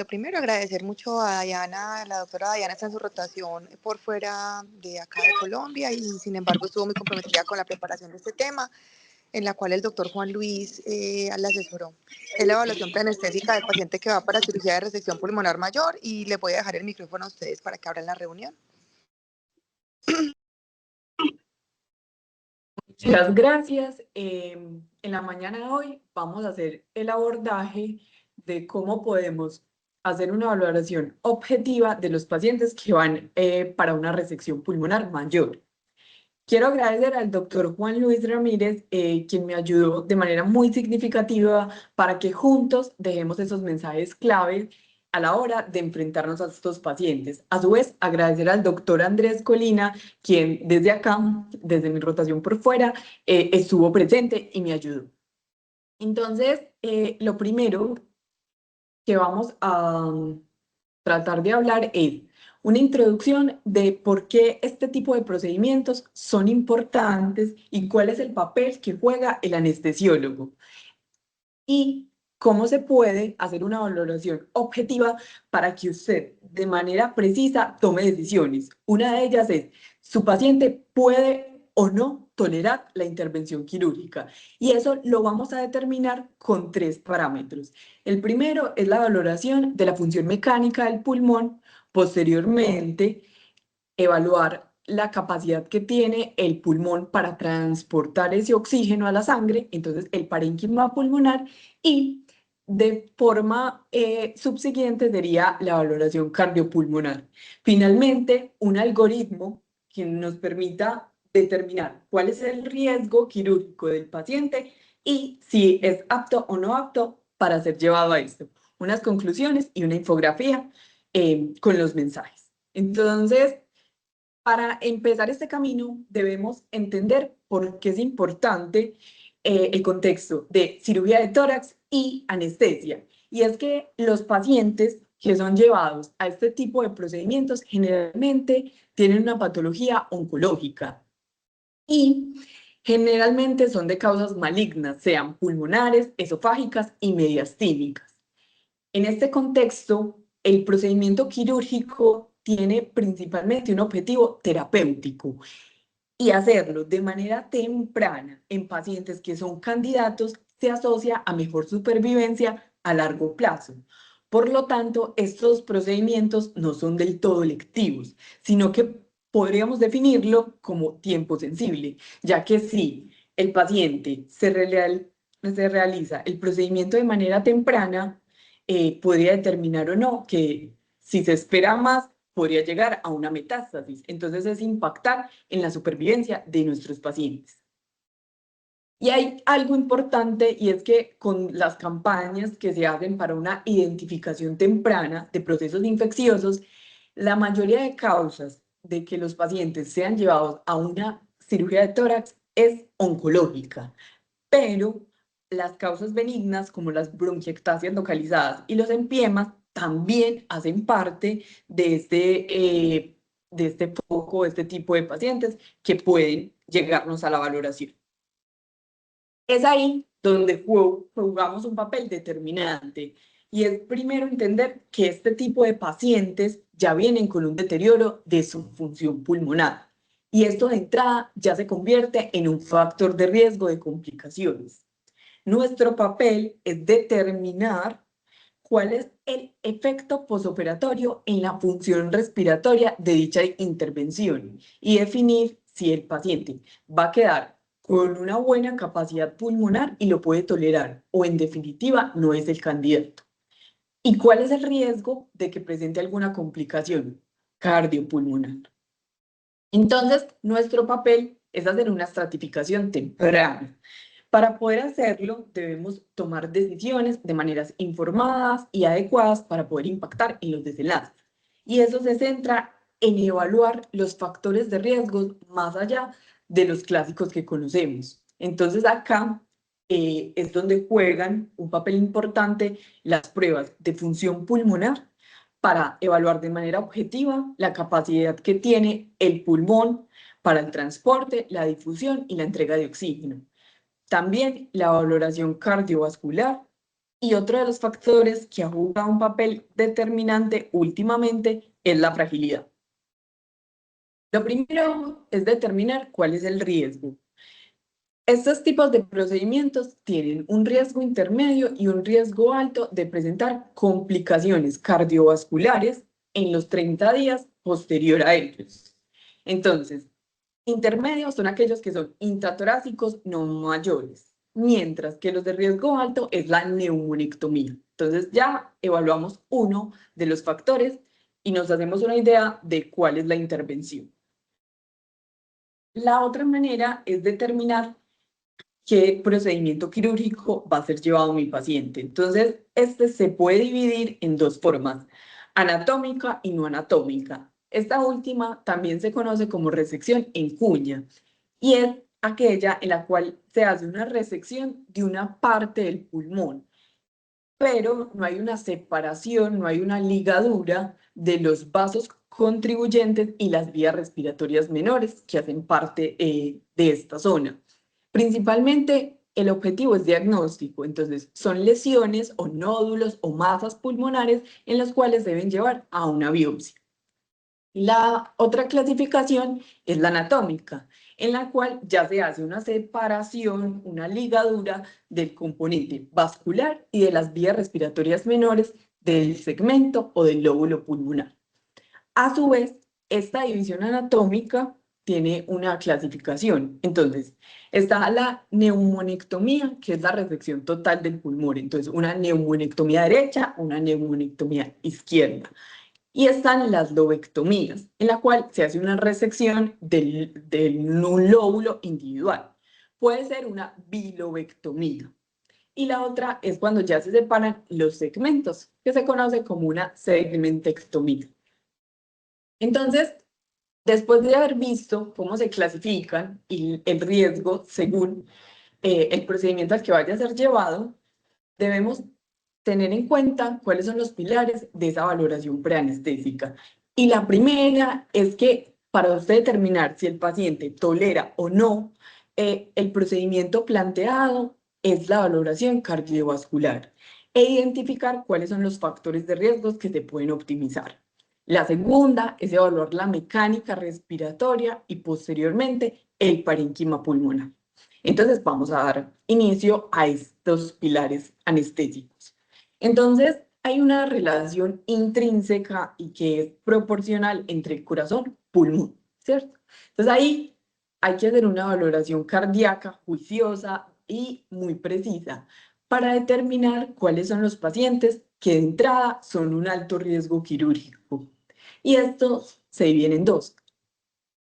primero agradecer mucho a Diana, la doctora Diana está en su rotación por fuera de acá de Colombia y sin embargo estuvo muy comprometida con la preparación de este tema, en la cual el doctor Juan Luis la asesoró. Es la evaluación preanestésica del paciente que va para cirugía de resección pulmonar mayor y le voy a dejar el micrófono a ustedes para que abran la reunión. Muchas gracias. En la mañana de hoy vamos a hacer el abordaje de cómo podemos hacer una valoración objetiva de los pacientes que van para una resección pulmonar mayor. Quiero agradecer al doctor Juan Luis Ramírez, quien me ayudó de manera muy significativa para que juntos dejemos esos mensajes claves a la hora de enfrentarnos a estos pacientes. A su vez, agradecer al doctor Andrés Colina, quien desde acá, desde mi rotación por fuera, estuvo presente y me ayudó. Entonces, lo primero que vamos a tratar de hablar es una introducción de por qué este tipo de procedimientos son importantes y cuál es el papel que juega el anestesiólogo y cómo se puede hacer una valoración objetiva para que usted de manera precisa tome decisiones. Una de ellas es, ¿su paciente puede o no tolerar la intervención quirúrgica? Y eso lo vamos a determinar con 3 parámetros. El primero es la valoración de la función mecánica del pulmón. Posteriormente, evaluar la capacidad que tiene el pulmón para transportar ese oxígeno a la sangre, entonces el parénquima pulmonar, y de forma subsiguiente sería la valoración cardiopulmonar. Finalmente, un algoritmo que nos permita determinar cuál es el riesgo quirúrgico del paciente y si es apto o no apto para ser llevado a esto. Unas conclusiones y una infografía con los mensajes. Entonces, para empezar este camino, debemos entender por qué es importante el contexto de cirugía de tórax y anestesia. Y es que los pacientes que son llevados a este tipo de procedimientos generalmente tienen una patología oncológica y generalmente son de causas malignas, sean pulmonares, esofágicas y mediastínicas. En este contexto, el procedimiento quirúrgico tiene principalmente un objetivo terapéutico y hacerlo de manera temprana en pacientes que son candidatos se asocia a mejor supervivencia a largo plazo. Por lo tanto, estos procedimientos no son del todo electivos, sino que podríamos definirlo como tiempo sensible, ya que si el paciente se realiza el procedimiento de manera temprana, podría determinar o no que si se espera más, podría llegar a una metástasis. Entonces es impactar en la supervivencia de nuestros pacientes. Y hay algo importante y es que con las campañas que se hacen para una identificación temprana de procesos infecciosos, la mayoría de causas de que los pacientes sean llevados a una cirugía de tórax es oncológica, pero las causas benignas como las bronquiectasias localizadas y los empiemas también hacen parte de este foco, de este tipo de pacientes que pueden llegarnos a la valoración. Es ahí donde jugamos un papel determinante y es primero entender que este tipo de pacientes ya vienen con un deterioro de su función pulmonar y esto de entrada ya se convierte en un factor de riesgo de complicaciones. Nuestro papel es determinar cuál es el efecto posoperatorio en la función respiratoria de dicha intervención y definir si el paciente va a quedar con una buena capacidad pulmonar y lo puede tolerar o en definitiva no es el candidato. ¿Y cuál es el riesgo de que presente alguna complicación cardiopulmonar? Entonces, nuestro papel es hacer una estratificación temprana. Para poder hacerlo, debemos tomar decisiones de maneras informadas y adecuadas para poder impactar en los desenlaces. Y eso se centra en evaluar los factores de riesgo más allá de los clásicos que conocemos. Entonces acá es donde juegan un papel importante las pruebas de función pulmonar para evaluar de manera objetiva la capacidad que tiene el pulmón para el transporte, la difusión y la entrega de oxígeno. También la valoración cardiovascular Y otro de los factores que ha jugado un papel determinante últimamente es la fragilidad. Lo primero es determinar cuál es el riesgo. Estos tipos de procedimientos tienen un riesgo intermedio y un riesgo alto de presentar complicaciones cardiovasculares en los 30 días posterior a ellos. Entonces, intermedios son aquellos que son intratorácicos no mayores, mientras que los de riesgo alto es la neumonectomía. Entonces ya evaluamos uno de los factores y nos hacemos una idea de cuál es la intervención. La otra manera es determinar qué procedimiento quirúrgico va a ser llevado a mi paciente. Entonces, este se puede dividir en dos formas, anatómica y no anatómica. Esta última también se conoce como resección en cuña y es aquella en la cual se hace una resección de una parte del pulmón, pero no hay una separación, no hay una ligadura de los vasos contribuyentes y las vías respiratorias menores que hacen parte de esta zona. Principalmente el objetivo es diagnóstico, entonces son lesiones o nódulos o masas pulmonares en las cuales deben llevar a una biopsia. La otra clasificación es la anatómica, en la cual ya se hace una separación, una ligadura del componente vascular y de las vías respiratorias menores del segmento o del lóbulo pulmonar. A su vez, esta división anatómica tiene una clasificación. Entonces, está la neumonectomía, que es la resección total del pulmón. Entonces, una neumonectomía derecha, una neumonectomía izquierda. Y están las lobectomías, en la cual se hace una resección del lóbulo individual. Puede ser una bilobectomía. Y la otra es cuando ya se separan los segmentos, que se conoce como una segmentectomía. Entonces, después de haber visto cómo se clasifican y el riesgo según el procedimiento al que vaya a ser llevado, debemos tener en cuenta cuáles son los pilares de esa valoración preanestésica. Y la primera es que para usted determinar si el paciente tolera o no el procedimiento planteado es la valoración cardiovascular e identificar cuáles son los factores de riesgos que se pueden optimizar. La segunda es evaluar la mecánica respiratoria y posteriormente el parénquima pulmonar. Entonces vamos a dar inicio a estos pilares anestésicos. Entonces hay una relación intrínseca y que es proporcional entre el corazón y pulmón, ¿cierto? Entonces ahí hay que hacer una valoración cardíaca juiciosa y muy precisa para determinar cuáles son los pacientes que de entrada son un alto riesgo quirúrgico. Y estos se dividen en dos.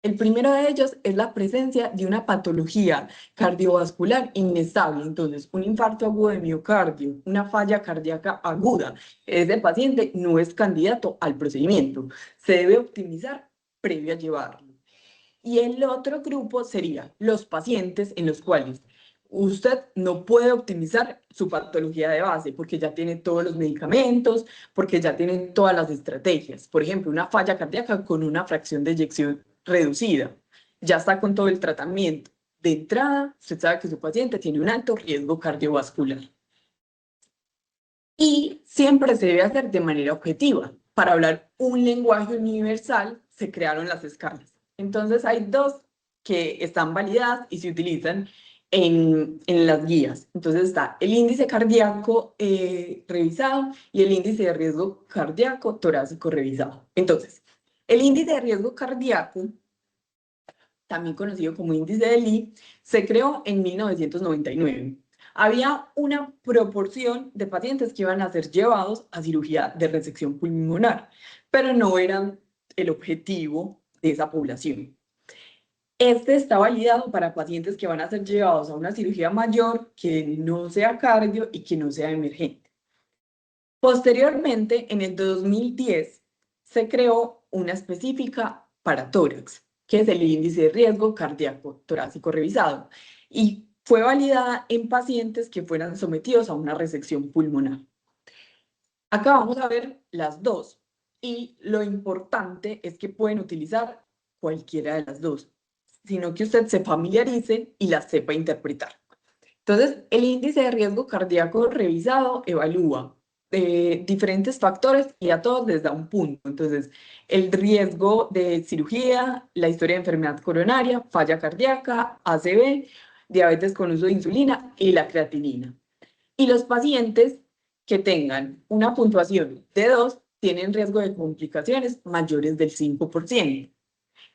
El primero de ellos es la presencia de una patología cardiovascular inestable, entonces un infarto agudo de miocardio, una falla cardíaca aguda. Ese paciente no es candidato al procedimiento, se debe optimizar previo a llevarlo. Y el otro grupo sería los pacientes en los cuales usted no puede optimizar su patología de base porque ya tiene todos los medicamentos, porque ya tiene todas las estrategias. Por ejemplo, una falla cardíaca con una fracción de eyección reducida. Ya está con todo el tratamiento. De entrada, usted sabe que su paciente tiene un alto riesgo cardiovascular. Y siempre se debe hacer de manera objetiva. Para hablar un lenguaje universal, se crearon las escalas. Entonces hay dos que están validadas y se utilizan en las guías. Entonces está el índice cardíaco revisado y el índice de riesgo cardíaco torácico revisado. Entonces, el índice de riesgo cardíaco, también conocido como índice de Lee, se creó en 1999. Había una proporción de pacientes que iban a ser llevados a cirugía de resección pulmonar, pero no eran el objetivo de esa población. Este está validado para pacientes que van a ser llevados a una cirugía mayor que no sea cardio y que no sea emergente. Posteriormente, en el 2010, se creó una específica para tórax, que es el índice de riesgo cardíaco torácico revisado, y fue validada en pacientes que fueran sometidos a una resección pulmonar. Acá vamos a ver las dos, y lo importante es que pueden utilizar cualquiera de las dos, sino que usted se familiarice y las sepa interpretar. Entonces, el índice de riesgo cardíaco revisado evalúa diferentes factores y a todos les da un punto. Entonces, el riesgo de cirugía, la historia de enfermedad coronaria, falla cardíaca, ACV, diabetes con uso de insulina y la creatinina. Y los pacientes que tengan una puntuación de 2 tienen riesgo de complicaciones mayores del 5%.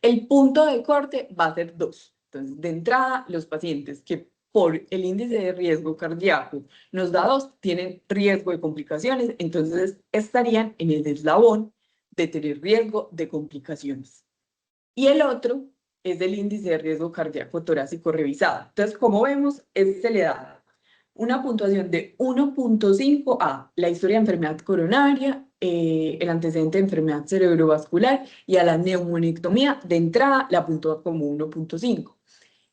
El punto de corte va a ser 2. Entonces, de entrada, los pacientes que por el índice de riesgo cardíaco nos da 2 tienen riesgo de complicaciones, entonces estarían en el eslabón de tener riesgo de complicaciones. Y el otro es el índice de riesgo cardíaco torácico revisado. Entonces, como vemos, se le da una puntuación de 1.5 a la historia de enfermedad coronaria, el antecedente de enfermedad cerebrovascular y a la neumonectomía. De entrada la puntúa como 1.5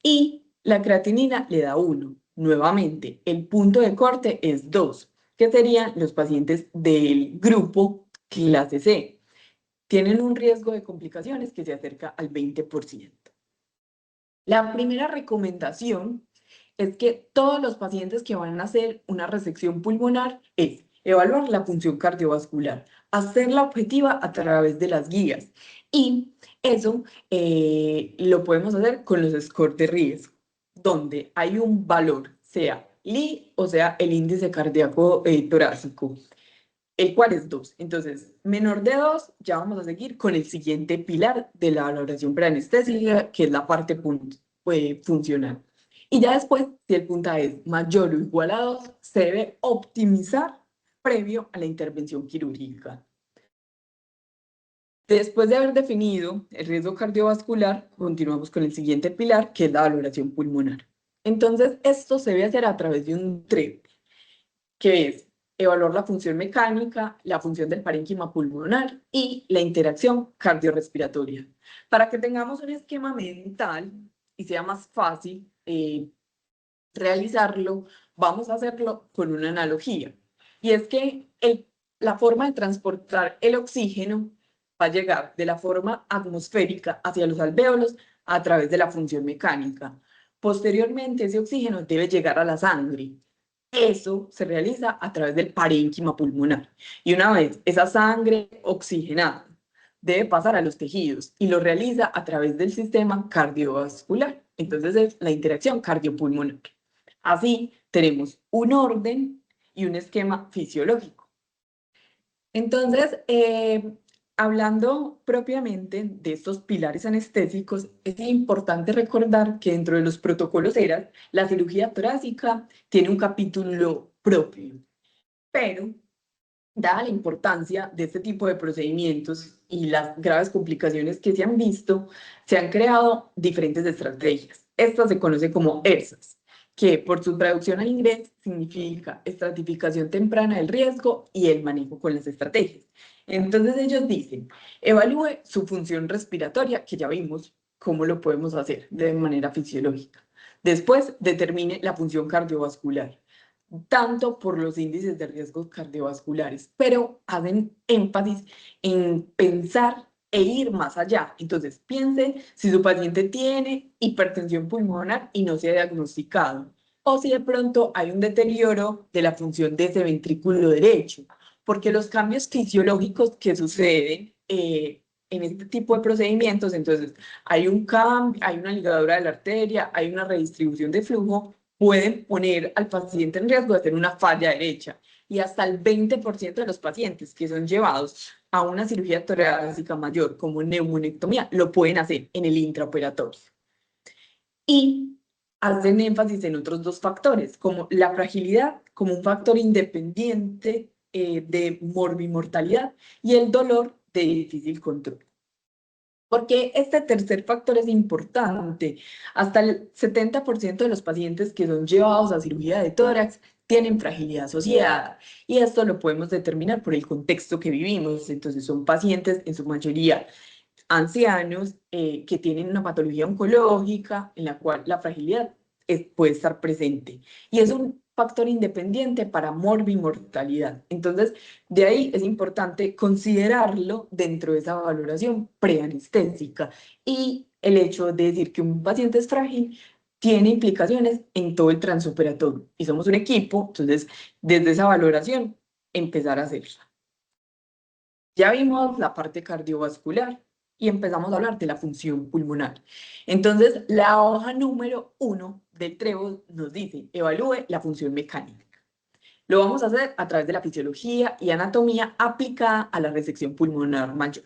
y la creatinina le da 1. Nuevamente, el punto de corte es 2, que serían los pacientes del grupo clase C. Tienen un riesgo de complicaciones que se acerca al 20%. La primera recomendación es que todos los pacientes que van a hacer una resección pulmonar es evaluar la función cardiovascular, hacerla objetiva a través de las guías y eso lo podemos hacer con los scores de riesgo, donde hay un valor, sea LI o sea el índice cardíaco torácico, el cual es 2. Entonces, menor de 2, ya vamos a seguir con el siguiente pilar de la valoración preanestésica, que es la parte funcional. Y ya después, si el puntaje es mayor o igual a 2, se debe optimizar previo a la intervención quirúrgica. Después de haber definido el riesgo cardiovascular, continuamos con el siguiente pilar, que es la valoración pulmonar. Entonces, esto se debe hacer a través de un TREP, que es evaluar la función mecánica, la función del parénquima pulmonar y la interacción cardiorrespiratoria. Para que tengamos un esquema mental y sea más fácil realizarlo, vamos a hacerlo con una analogía. Y es que la forma de transportar el oxígeno va a llegar de la forma atmosférica hacia los alvéolos a través de la función mecánica. Posteriormente, ese oxígeno debe llegar a la sangre. Eso se realiza a través del parénquima pulmonar. Y una vez esa sangre oxigenada debe pasar a los tejidos y lo realiza a través del sistema cardiovascular. Entonces es la interacción cardiopulmonar. Así tenemos un orden y un esquema fisiológico. Entonces, hablando propiamente de estos pilares anestésicos, es importante recordar que dentro de los protocolos ERAS, la cirugía torácica tiene un capítulo propio, pero dada la importancia de este tipo de procedimientos y las graves complicaciones que se han visto, se han creado diferentes estrategias. Esta se conoce como ERSAS, que por su traducción al inglés significa estratificación temprana del riesgo y el manejo con las estrategias. Entonces ellos dicen, evalúe su función respiratoria, que ya vimos cómo lo podemos hacer de manera fisiológica. Después, determine la función cardiovascular tanto por los índices de riesgos cardiovasculares, pero hacen énfasis en pensar e ir más allá. Entonces, piense si su paciente tiene hipertensión pulmonar y no se ha diagnosticado, o si de pronto hay un deterioro de la función de ese ventrículo derecho, porque los cambios fisiológicos que suceden en este tipo de procedimientos, entonces hay un cambio, hay una ligadura de la arteria, hay una redistribución de flujo, pueden poner al paciente en riesgo de tener una falla derecha y hasta el 20% de los pacientes que son llevados a una cirugía torácica mayor como neumonectomía lo pueden hacer en el intraoperatorio. Y hacen énfasis en otros dos factores, como la fragilidad como un factor independiente de morbimortalidad y el dolor de difícil control. Porque este tercer factor es importante. Hasta el 70% de los pacientes que son llevados a cirugía de tórax tienen fragilidad asociada y esto lo podemos determinar por el contexto que vivimos. Entonces son pacientes en su mayoría ancianos que tienen una patología oncológica en la cual la fragilidad puede estar presente y es un factor independiente para morbimortalidad. Entonces, de ahí es importante considerarlo dentro de esa valoración preanestésica y el hecho de decir que un paciente es frágil tiene implicaciones en todo el transoperatorio. Y somos un equipo, entonces, desde esa valoración, empezar a hacerla. Ya vimos la parte cardiovascular y empezamos a hablar de la función pulmonar. Entonces, la hoja número 1 del TREBO nos dice, evalúe la función mecánica. Lo vamos a hacer a través de la fisiología y anatomía aplicada a la resección pulmonar mayor.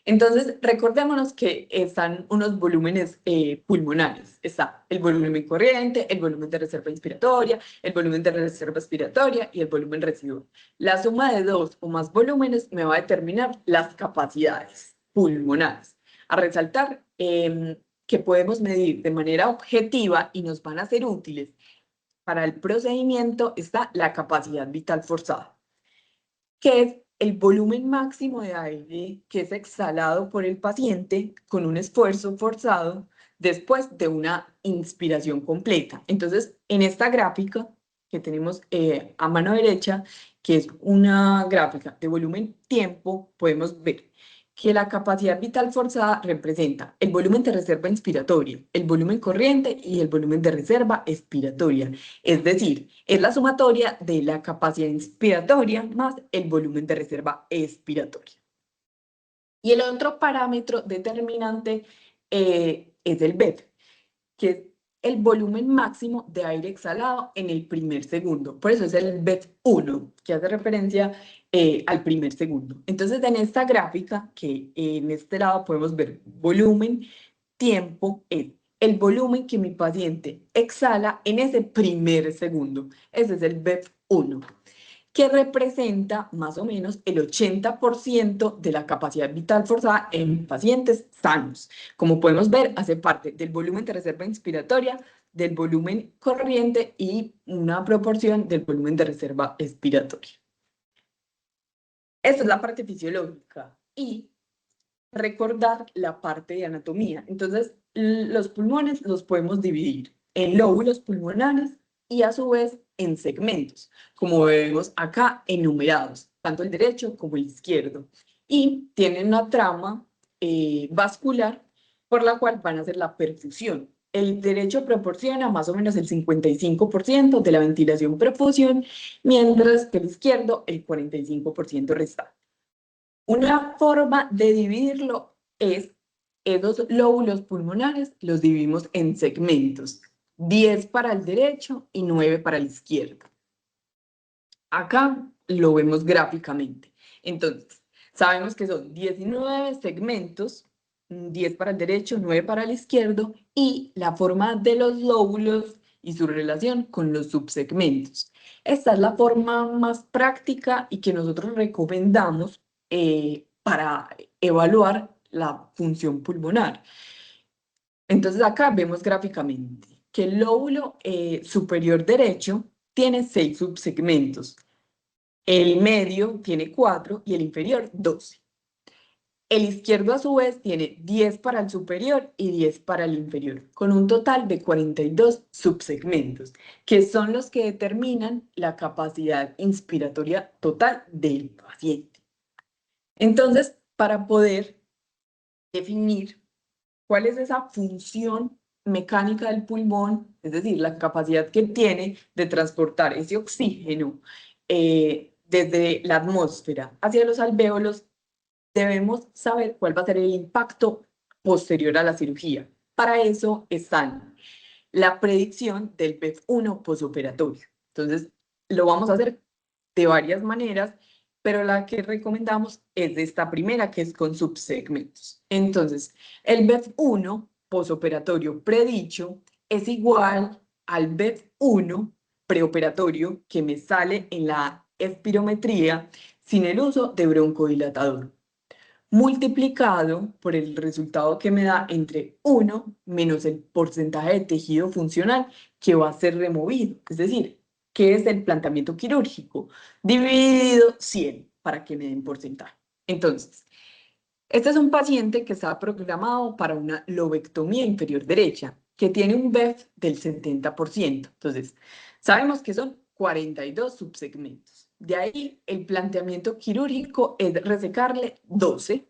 Entonces, recordémonos que están unos volúmenes pulmonares. Está el volumen corriente, el volumen de reserva inspiratoria, el volumen de reserva expiratoria y el volumen residual. La suma de dos o más volúmenes me va a determinar las capacidades pulmonares. A resaltar que podemos medir de manera objetiva y nos van a ser útiles para el procedimiento está la capacidad vital forzada, que es el volumen máximo de aire que es exhalado por el paciente con un esfuerzo forzado después de una inspiración completa. Entonces, en esta gráfica que tenemos a mano derecha, que es una gráfica de volumen-tiempo, podemos ver que la capacidad vital forzada representa el volumen de reserva inspiratoria, el volumen corriente y el volumen de reserva expiratoria. Es decir, es la sumatoria de la capacidad inspiratoria más el volumen de reserva expiratoria. Y el otro parámetro determinante es el BEP, que es el volumen máximo de aire exhalado en el primer segundo. Por eso es el BEP1, que hace referencia al primer segundo. Entonces, en esta gráfica, que en este lado podemos ver volumen, tiempo, es el volumen que mi paciente exhala en ese primer segundo. Ese es el BEP1, que representa más o menos el 80% de la capacidad vital forzada en pacientes sanos. Como podemos ver, hace parte del volumen de reserva inspiratoria, del volumen corriente y una proporción del volumen de reserva expiratoria. Esta es la parte fisiológica y recordar la parte de anatomía. Entonces, los pulmones los podemos dividir en lóbulos pulmonares y a su vez en segmentos, como vemos acá enumerados, tanto el derecho como el izquierdo. Y tienen una trama vascular por la cual van a hacer la perfusión. El derecho proporciona más o menos el 55% de la ventilación-perfusión, mientras que el izquierdo el 45% restante. Una forma de dividirlo es esos lóbulos pulmonares los dividimos en segmentos, 10 para el derecho y 9 para el izquierdo. Acá lo vemos gráficamente. Entonces, sabemos que son 19 segmentos, 10 para el derecho, 9 para el izquierdo, y la forma de los lóbulos y su relación con los subsegmentos. Esta es la forma más práctica y que nosotros recomendamos para evaluar la función pulmonar. Entonces acá vemos gráficamente que el lóbulo superior derecho tiene 6 subsegmentos, el medio tiene 4 y el inferior 12. El izquierdo a su vez tiene 10 para el superior y 10 para el inferior, con un total de 42 subsegmentos, que son los que determinan la capacidad inspiratoria total del paciente. Entonces, para poder definir cuál es esa función mecánica del pulmón, es decir, la capacidad que tiene de transportar ese oxígeno desde la atmósfera hacia los alvéolos, debemos saber cuál va a ser el impacto posterior a la cirugía. Para eso están la predicción del PEF1 posoperatorio. Entonces, lo vamos a hacer de varias maneras, pero la que recomendamos es de esta primera, que es con subsegmentos. Entonces, el BEF1 posoperatorio predicho es igual al BEF1 preoperatorio que me sale en la espirometría sin el uso de broncodilatador, multiplicado por el resultado que me da entre 1 menos el porcentaje de tejido funcional que va a ser removido. Es decir, ¿qué es el planteamiento quirúrgico? Dividido 100 para que me den porcentaje. Entonces, este es un paciente que está programado para una lobectomía inferior derecha, que tiene un BEF del 70%. Entonces, sabemos que son 42 subsegmentos. De ahí, el planteamiento quirúrgico es resecarle 12,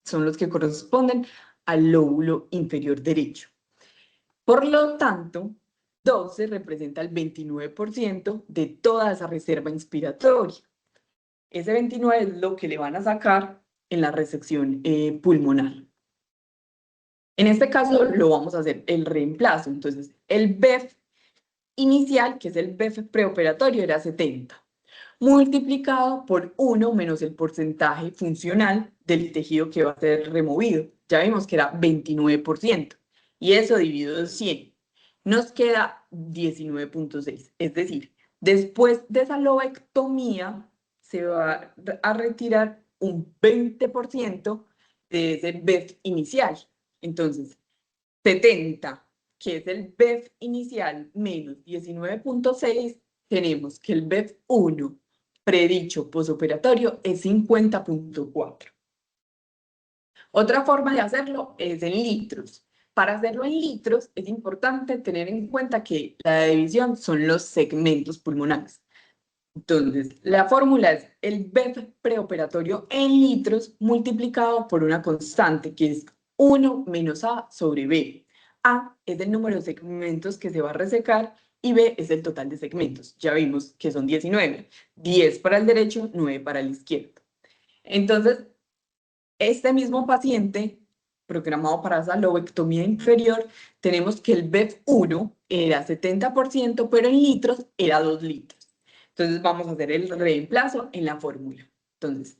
son los que corresponden al lóbulo inferior derecho. Por lo tanto, 12 representa el 29% de toda esa reserva inspiratoria. Ese 29 es lo que le van a sacar en la resección pulmonar. En este caso lo vamos a hacer el reemplazo. Entonces, el BEF inicial, que es el BEF preoperatorio, era 70, multiplicado por 1 menos el porcentaje funcional del tejido que va a ser removido. Ya vimos que era 29%, y eso dividido en 100. Nos queda 19.6. Es decir, después de esa lobectomía, se va a retirar un 20% de ese BEF inicial. Entonces, 70, que es el BEF inicial, menos 19.6, tenemos que el BEF 1, predicho posoperatorio, es 50.4. Otra forma de hacerlo es en litros. Para hacerlo en litros, es importante tener en cuenta que la división son los segmentos pulmonares. Entonces, la fórmula es el BEF preoperatorio en litros multiplicado por una constante que es 1 menos A sobre B. A es el número de segmentos que se va a resecar y B es el total de segmentos. Ya vimos que son 19, 10 para el derecho, 9 para el izquierdo. Entonces, este mismo paciente programado para esa lobectomía inferior, tenemos que el BEF1 era 70%, pero en litros era 2 litros. Entonces vamos a hacer el reemplazo en la fórmula. Entonces,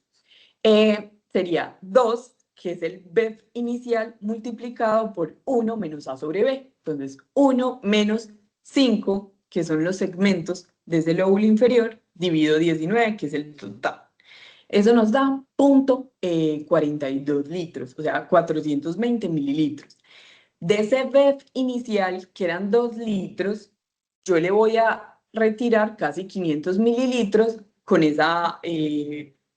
sería 2, que es el BEF inicial, multiplicado por 1 menos A sobre B. Entonces, 1 menos 5, que son los segmentos desde el lóbulo inferior, dividido 19, que es el total. Eso nos da 0.42 litros, o sea, 420 mililitros. De ese BEF inicial, que eran 2 litros, yo le voy a retirar casi 500 mililitros con esa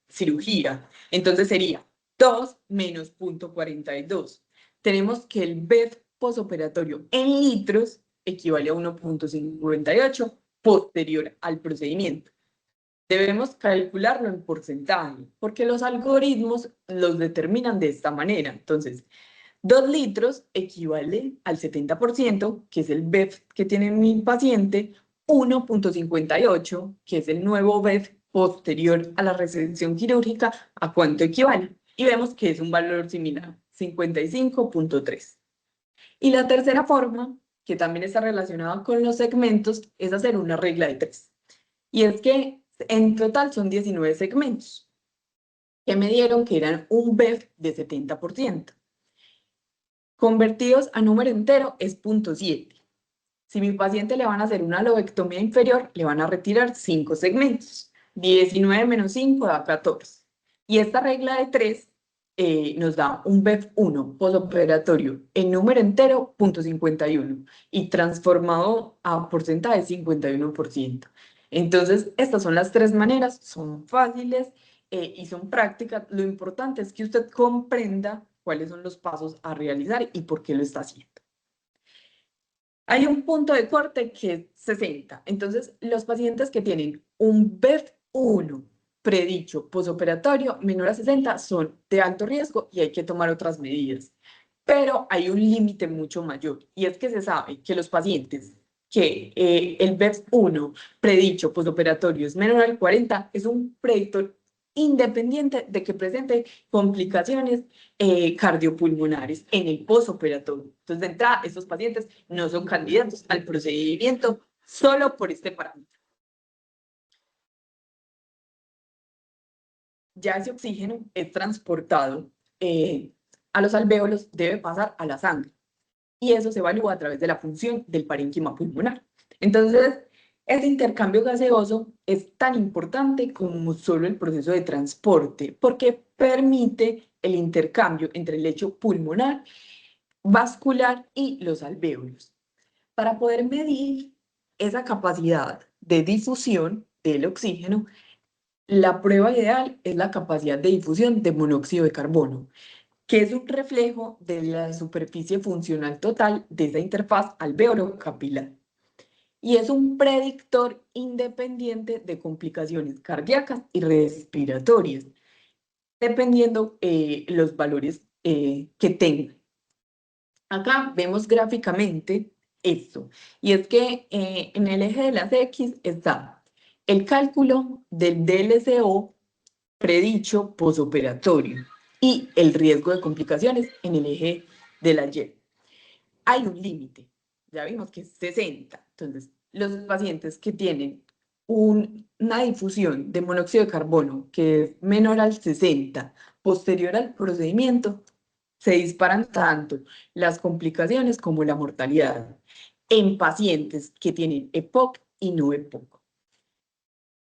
cirugía. Entonces sería 2 menos 0.42. Tenemos que el BEF posoperatorio en litros equivale a 1.58 posterior al procedimiento. Debemos calcularlo en porcentaje, porque los algoritmos los determinan de esta manera. Entonces, 2 litros equivale al 70%, que es el BEF que tiene mi paciente, 1.58, que es el nuevo BEF posterior a la resección quirúrgica, ¿a cuánto equivale? Y vemos que es un valor similar, 55.3. Y la tercera forma, que también está relacionada con los segmentos, es hacer una regla de 3. Y es que en total son 19 segmentos que me dieron que eran un BEF de 70%. Convertidos a número entero es 0.7. Si mi paciente le van a hacer una lobectomía inferior, le van a retirar 5 segmentos. 19 menos 5 da 14. Y esta regla de 3 nos da un BEF1 postoperatorio en número entero 0.51 y transformado a porcentaje 51%. Entonces, estas son las 3 maneras, son fáciles y son prácticas. Lo importante es que usted comprenda cuáles son los pasos a realizar y por qué lo está haciendo. Hay un punto de corte que es 60. Entonces, los pacientes que tienen un BEF1 predicho posoperatorio menor a 60 son de alto riesgo y hay que tomar otras medidas. Pero hay un límite mucho mayor y es que se sabe que los pacientes que el BEF1 predicho posoperatorio es menor al 40 es un predictor independiente de que presente complicaciones cardiopulmonares en el posoperatorio. Entonces, de entrada, estos pacientes no son candidatos al procedimiento solo por este parámetro. Ya ese oxígeno es transportado a los alvéolos, debe pasar a la sangre. Y eso se evalúa a través de la función del parénquima pulmonar. Entonces, ese intercambio gaseoso es tan importante como solo el proceso de transporte, porque permite el intercambio entre el lecho pulmonar, vascular y los alvéolos. Para poder medir esa capacidad de difusión del oxígeno, la prueba ideal es la capacidad de difusión de monóxido de carbono, que es un reflejo de la superficie funcional total de esa interfaz alveolo-capilar. Y es un predictor independiente de complicaciones cardíacas y respiratorias, dependiendo los valores que tenga. Acá vemos gráficamente esto. Y es que en el eje de las X está el cálculo del DLCO predicho posoperatorio y el riesgo de complicaciones en el eje de la Y. Hay un límite, ya vimos que es 60. Entonces, los pacientes que tienen una difusión de monóxido de carbono que es menor al 60, posterior al procedimiento, se disparan tanto las complicaciones como la mortalidad en pacientes que tienen EPOC y no EPOC.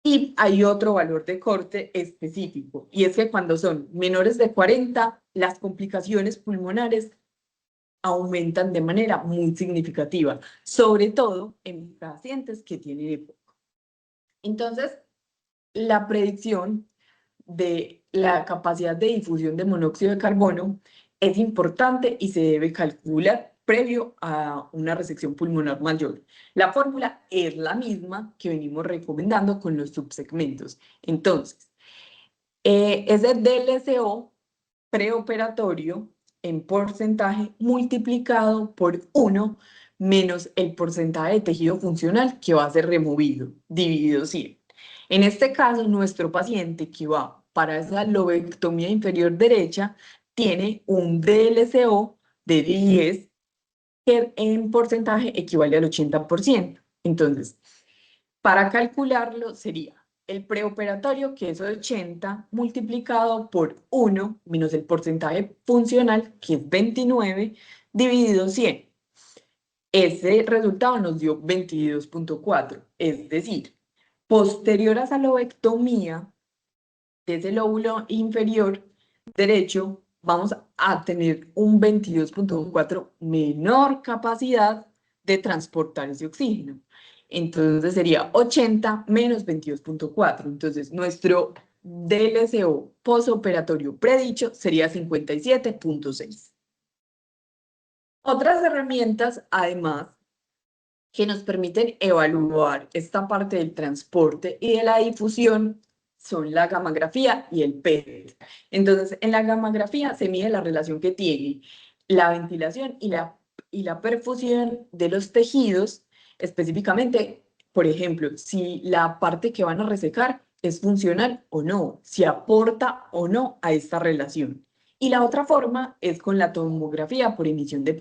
Y hay otro valor de corte específico, y es que cuando son menores de 40, las complicaciones pulmonares aumentan de manera muy significativa, sobre todo en pacientes que tienen EPOC. Entonces, la predicción de la capacidad de difusión de monóxido de carbono es importante y se debe calcular previo a una resección pulmonar mayor. La fórmula es la misma que venimos recomendando con los subsegmentos. Entonces, ese DLCO preoperatorio en porcentaje multiplicado por 1 menos el porcentaje de tejido funcional que va a ser removido, dividido 100. En este caso, nuestro paciente que va para esa lobectomía inferior derecha tiene un DLCO de 10, que en porcentaje equivale al 80%. Entonces, para calcularlo sería el preoperatorio, que es 80, multiplicado por 1 menos el porcentaje funcional, que es 29, dividido 100. Ese resultado nos dio 22.4, es decir, posterior a esa lobectomía de ese lóbulo inferior derecho, vamos a tener un 22.4 menor capacidad de transportar ese oxígeno. Entonces sería 80 menos 22.4. Entonces nuestro DLCO posoperatorio predicho sería 57.6. Otras herramientas, además, que nos permiten evaluar esta parte del transporte y de la difusión son la gammagrafía y el PET. Entonces, en la gammagrafía se mide la relación que tiene la ventilación y la perfusión de los tejidos, específicamente, por ejemplo, si la parte que van a resecar es funcional o no, si aporta o no a esta relación. Y la otra forma es con la tomografía por emisión de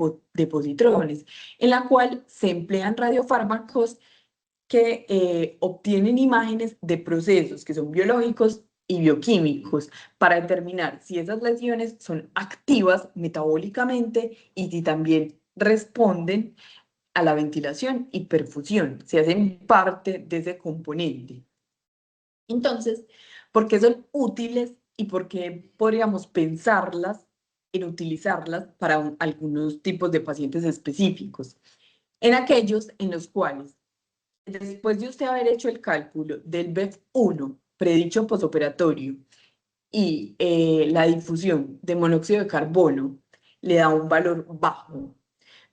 positrones, en la cual se emplean radiofármacos que obtienen imágenes de procesos que son biológicos y bioquímicos para determinar si esas lesiones son activas metabólicamente y si también responden a la ventilación y perfusión, si hacen parte de ese componente. Entonces, ¿por qué son útiles y por qué podríamos pensarlas en utilizarlas para algunos tipos de pacientes específicos? En aquellos en los cuales, después de usted haber hecho el cálculo del BEF1 predicho posoperatorio y la difusión de monóxido de carbono le da un valor bajo,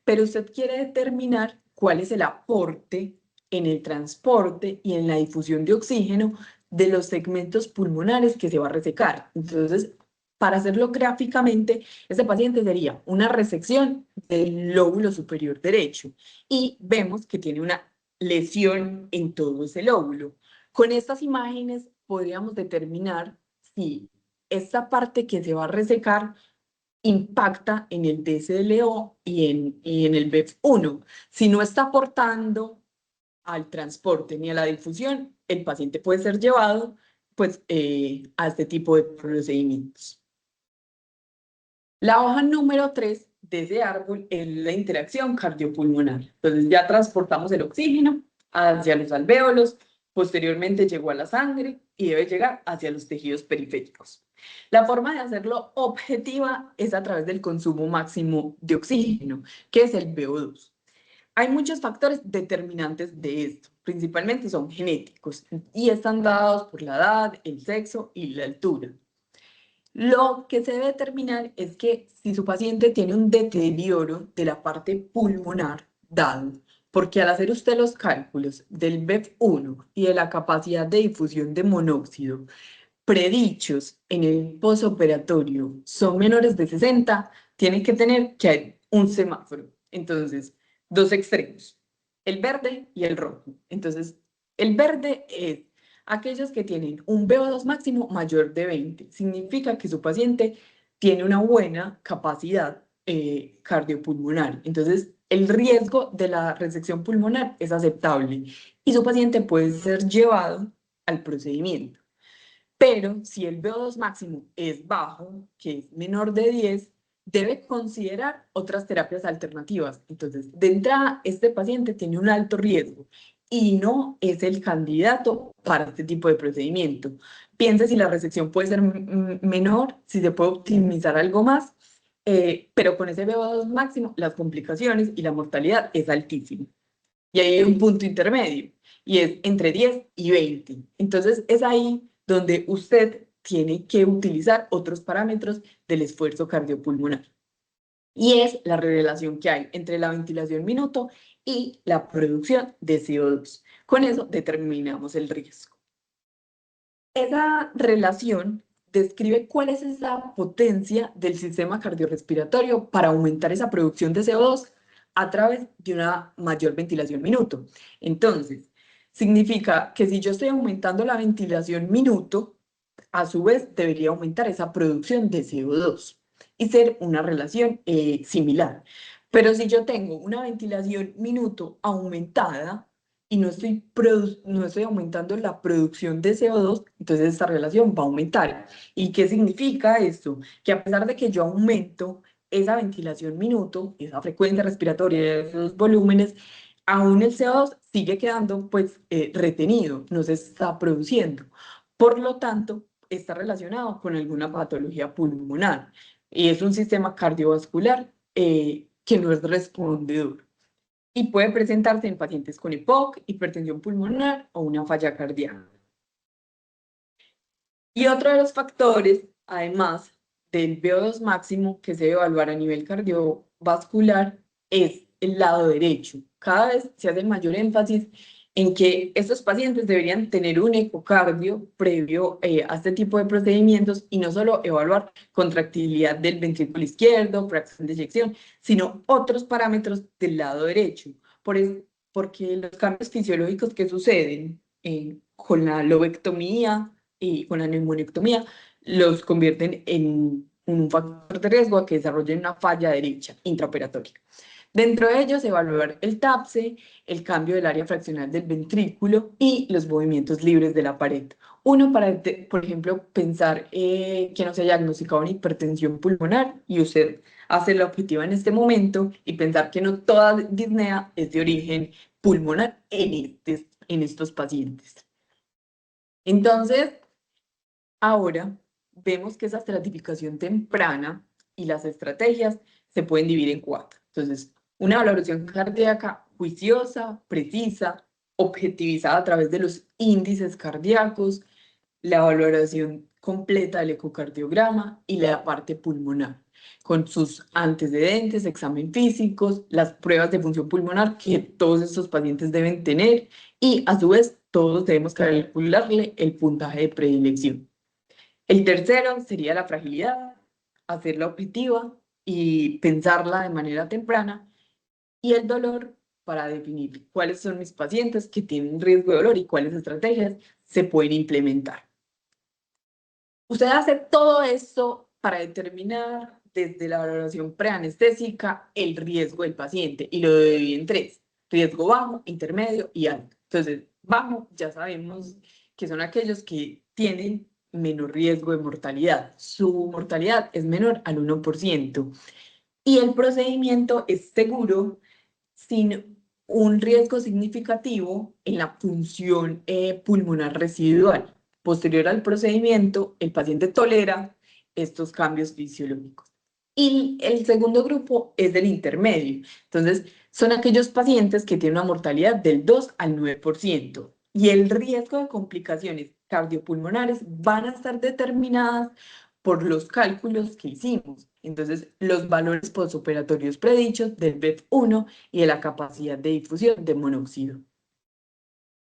pero usted quiere determinar cuál es el aporte en el transporte y en la difusión de oxígeno de los segmentos pulmonares que se va a resecar. Entonces, para hacerlo gráficamente, este paciente sería una resección del lóbulo superior derecho y vemos que tiene una lesión en todo ese lóbulo. Con estas imágenes podríamos determinar si esta parte que se va a resecar impacta en el DSLO y en el BEF1. Si no está aportando al transporte ni a la difusión, el paciente puede ser llevado pues, a este tipo de procedimientos. La hoja número 3 de ese árbol es la interacción cardiopulmonar. Entonces ya transportamos el oxígeno hacia los alvéolos, posteriormente llegó a la sangre y debe llegar hacia los tejidos periféricos. La forma de hacerlo objetiva es a través del consumo máximo de oxígeno, que es el VO2. Hay muchos factores determinantes de esto, principalmente son genéticos y están dados por la edad, el sexo y la altura. Lo que se debe determinar es que si su paciente tiene un deterioro de la parte pulmonar dado, porque al hacer usted los cálculos del BEF1 y de la capacidad de difusión de monóxido predichos en el posoperatorio son menores de 60, tienen que tener que hay un semáforo. Entonces, dos extremos, el verde y el rojo. Entonces, el verde es aquellos que tienen un VO2 máximo mayor de 20. Significa que su paciente tiene una buena capacidad cardiopulmonar. Entonces, el riesgo de la resección pulmonar es aceptable y su paciente puede ser llevado al procedimiento. Pero si el VO2 máximo es bajo, que es menor de 10, debe considerar otras terapias alternativas. Entonces, de entrada, este paciente tiene un alto riesgo y no es el candidato para este tipo de procedimiento. Piense si la resección puede ser menor, si se puede optimizar algo más, pero con ese VO2 máximo, las complicaciones y la mortalidad es altísima. Y ahí hay un punto intermedio, y es entre 10 y 20. Entonces, es ahí donde usted tiene que utilizar otros parámetros del esfuerzo cardiopulmonar. Y es la relación que hay entre la ventilación minuto y la producción de CO2. Con eso determinamos el riesgo. Esa relación describe cuál es esa potencia del sistema cardiorrespiratorio para aumentar esa producción de CO2 a través de una mayor ventilación minuto. Entonces, significa que si yo estoy aumentando la ventilación minuto, a su vez debería aumentar esa producción de CO2 y ser una relación similar. Pero si yo tengo una ventilación minuto aumentada, y no estoy aumentando la producción de CO2, entonces esta relación va a aumentar. ¿Y qué significa esto? Que a pesar de que yo aumento esa ventilación minuto, esa frecuencia respiratoria, esos volúmenes, aún el CO2 sigue quedando pues retenido, no se está produciendo. Por lo tanto, está relacionado con alguna patología pulmonar y es un sistema cardiovascular que no es respondedor y puede presentarse en pacientes con EPOC, hipertensión pulmonar o una falla cardíaca. Y otro de los factores, además del VO2 máximo que se debe evaluar a nivel cardiovascular, es el lado derecho. Cada vez se hace mayor énfasis en que estos pacientes deberían tener un ecocardio previo a este tipo de procedimientos y no solo evaluar contractilidad del ventrículo izquierdo, fracción de eyección, sino otros parámetros del lado derecho. Porque los cambios fisiológicos que suceden con la lobectomía y con la neumonectomía los convierten en un factor de riesgo a que desarrollen una falla derecha intraoperatoria. Dentro de ellos, evaluar el TAPSE, el cambio del área fraccional del ventrículo y los movimientos libres de la pared. Uno para, por ejemplo, pensar que no se haya diagnosticado una hipertensión pulmonar y usted hace la objetiva en este momento y pensar que no toda disnea es de origen pulmonar en estos pacientes. Entonces, ahora vemos que esa estratificación temprana y las estrategias se pueden dividir en cuatro. Entonces, una valoración cardíaca juiciosa, precisa, objetivizada a través de los índices cardíacos, la valoración completa del ecocardiograma y la parte pulmonar, con sus antecedentes, examen físicos, las pruebas de función pulmonar que todos estos pacientes deben tener y a su vez todos debemos calcularle el puntaje de predilección. El tercero sería la fragilidad, hacerla objetiva y pensarla de manera temprana. Y el dolor para definir cuáles son mis pacientes que tienen riesgo de dolor y cuáles estrategias se pueden implementar. Usted hace todo esto para determinar desde la valoración preanestésica el riesgo del paciente y lo divide en tres: riesgo bajo, intermedio y alto. Entonces, bajo ya sabemos que son aquellos que tienen menor riesgo de mortalidad. Su mortalidad es menor al 1%. Y el procedimiento es seguro sin un riesgo significativo en la función pulmonar residual. Posterior al procedimiento, el paciente tolera estos cambios fisiológicos. Y el segundo grupo es del intermedio. Entonces, son aquellos pacientes que tienen una mortalidad del 2 al 9%. Y el riesgo de complicaciones cardiopulmonares van a estar determinadas por los cálculos que hicimos. Entonces, los valores postoperatorios predichos del BEF1 y de la capacidad de difusión de monóxido.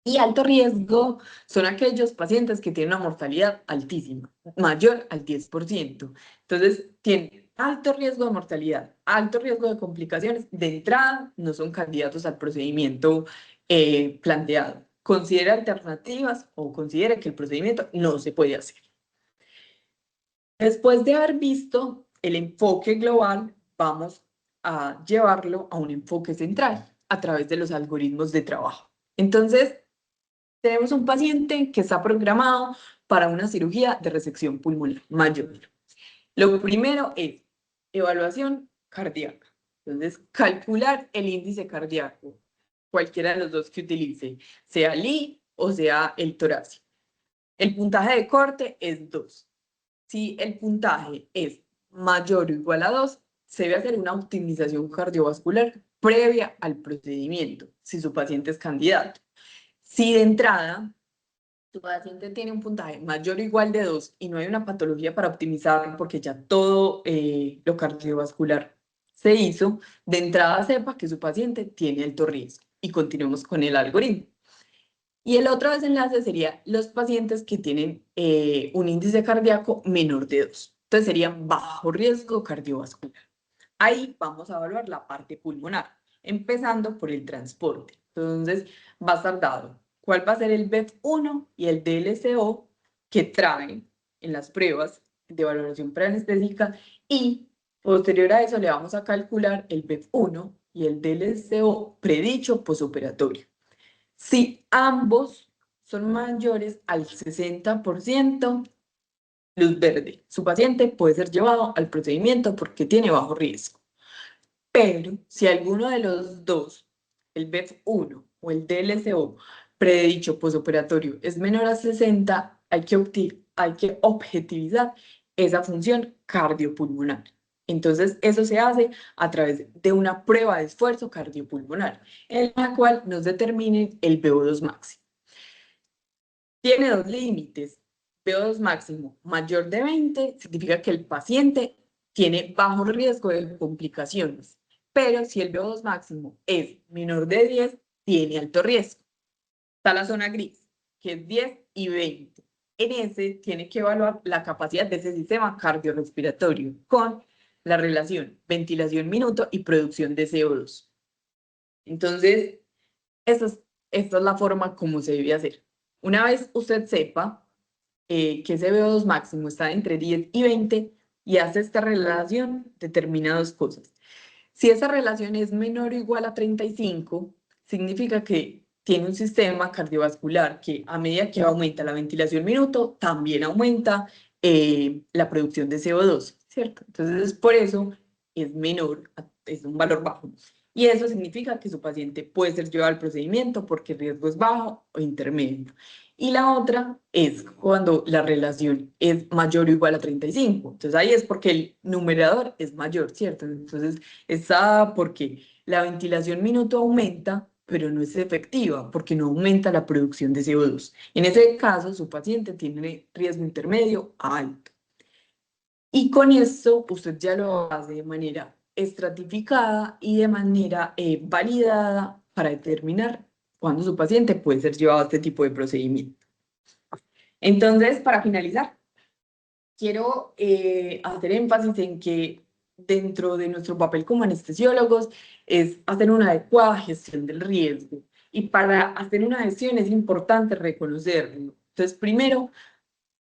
Y alto riesgo son aquellos pacientes que tienen una mortalidad altísima, mayor al 10%. Entonces, alto riesgo de mortalidad, alto riesgo de complicaciones, de entrada no son candidatos al procedimiento planteado. Considere alternativas o considere que el procedimiento no se puede hacer. Después de haber visto el enfoque global, vamos a llevarlo a un enfoque central a través de los algoritmos de trabajo. Entonces, tenemos un paciente que está programado para una cirugía de resección pulmonar mayor. Lo primero es evaluación cardíaca. Entonces, calcular el índice cardíaco, cualquiera de los dos que utilice, sea el I o sea el torácico. El puntaje de corte es 2. Si el puntaje es mayor o igual a 2, se debe hacer una optimización cardiovascular previa al procedimiento, si su paciente es candidato. Si de entrada tu paciente tiene un puntaje mayor o igual de 2 y no hay una patología para optimizarlo porque ya todo lo cardiovascular se hizo, de entrada sepa que su paciente tiene alto riesgo y continuemos con el algoritmo. Y el otro desenlace sería los pacientes que tienen un índice cardíaco menor de 2. Entonces serían bajo riesgo cardiovascular. Ahí vamos a evaluar la parte pulmonar, empezando por el transporte. Entonces va a estar dado cuál va a ser el BEF1 y el DLCO que traen en las pruebas de valoración preanestésica y posterior a eso le vamos a calcular el BEF1 y el DLCO predicho posoperatorio. Si ambos son mayores al 60%, luz verde. Su paciente puede ser llevado al procedimiento porque tiene bajo riesgo. Pero si alguno de los dos, el BEF1 o el DLCO, predicho posoperatorio, es menor a 60, hay que objetivizar esa función cardiopulmonar. Entonces, eso se hace a través de una prueba de esfuerzo cardiopulmonar, en la cual nos determine el VO2 máximo. Tiene dos límites. VO2 máximo mayor de 20 significa que el paciente tiene bajo riesgo de complicaciones, pero si el VO2 máximo es menor de 10, tiene alto riesgo. Está la zona gris, que es 10 y 20. En ese tiene que evaluar la capacidad de ese sistema cardiorrespiratorio con la relación ventilación minuto y producción de CO2. Entonces, esta es la forma como se debe hacer. Una vez usted sepa que ese VO2 máximo está entre 10 y 20 y hace esta relación, determina dos cosas. Si esa relación es menor o igual a 35, significa que tiene un sistema cardiovascular que a medida que aumenta la ventilación minuto, también aumenta la producción de CO2, ¿cierto? Entonces, por eso es menor, es un valor bajo. Y eso significa que su paciente puede ser llevado al procedimiento porque el riesgo es bajo o intermedio. Y la otra es cuando la relación es mayor o igual a 35. Entonces ahí es porque el numerador es mayor, ¿cierto? Entonces está porque la ventilación minuto aumenta, pero no es efectiva porque no aumenta la producción de CO2. En ese caso, su paciente tiene riesgo intermedio a alto. Y con esto usted ya lo hace de manera estratificada y de manera validada para determinar cuándo su paciente puede ser llevado a este tipo de procedimiento. Entonces, para finalizar, quiero hacer énfasis en que dentro de nuestro papel como anestesiólogos es hacer una adecuada gestión del riesgo. Y para hacer una gestión es importante reconocerlo. Entonces, primero,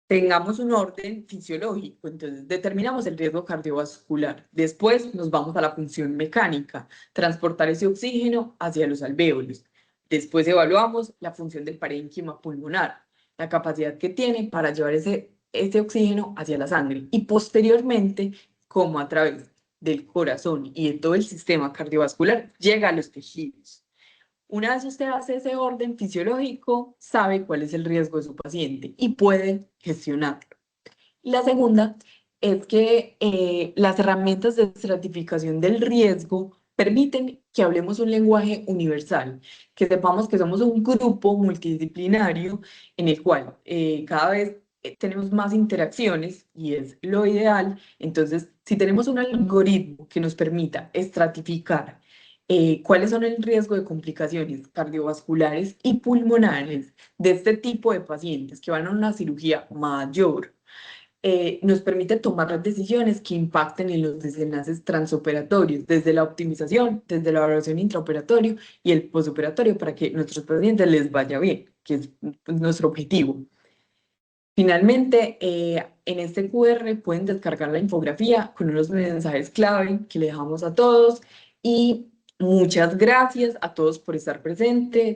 tengamos un orden fisiológico, entonces determinamos el riesgo cardiovascular. Después nos vamos a la función mecánica, transportar ese oxígeno hacia los alvéolos. Después evaluamos la función del parénquima pulmonar, la capacidad que tiene para llevar ese oxígeno hacia la sangre. Y posteriormente, como a través del corazón y de todo el sistema cardiovascular, llega a los tejidos. Una vez usted hace ese orden fisiológico, sabe cuál es el riesgo de su paciente y puede gestionarlo. La segunda es que las herramientas de estratificación del riesgo permiten que hablemos un lenguaje universal, que sepamos que somos un grupo multidisciplinario en el cual cada vez tenemos más interacciones y es lo ideal. Entonces, si tenemos un algoritmo que nos permita estratificar cuáles son el riesgo de complicaciones cardiovasculares y pulmonares de este tipo de pacientes que van a una cirugía mayor, nos permite tomar las decisiones que impacten en los desenlaces transoperatorios, desde la optimización, desde la evaluación intraoperatorio y el postoperatorio, para que nuestros pacientes les vaya bien, que es pues, nuestro objetivo. Finalmente, en este QR pueden descargar la infografía con unos mensajes clave que le dejamos a todos y muchas gracias a todos por estar presentes.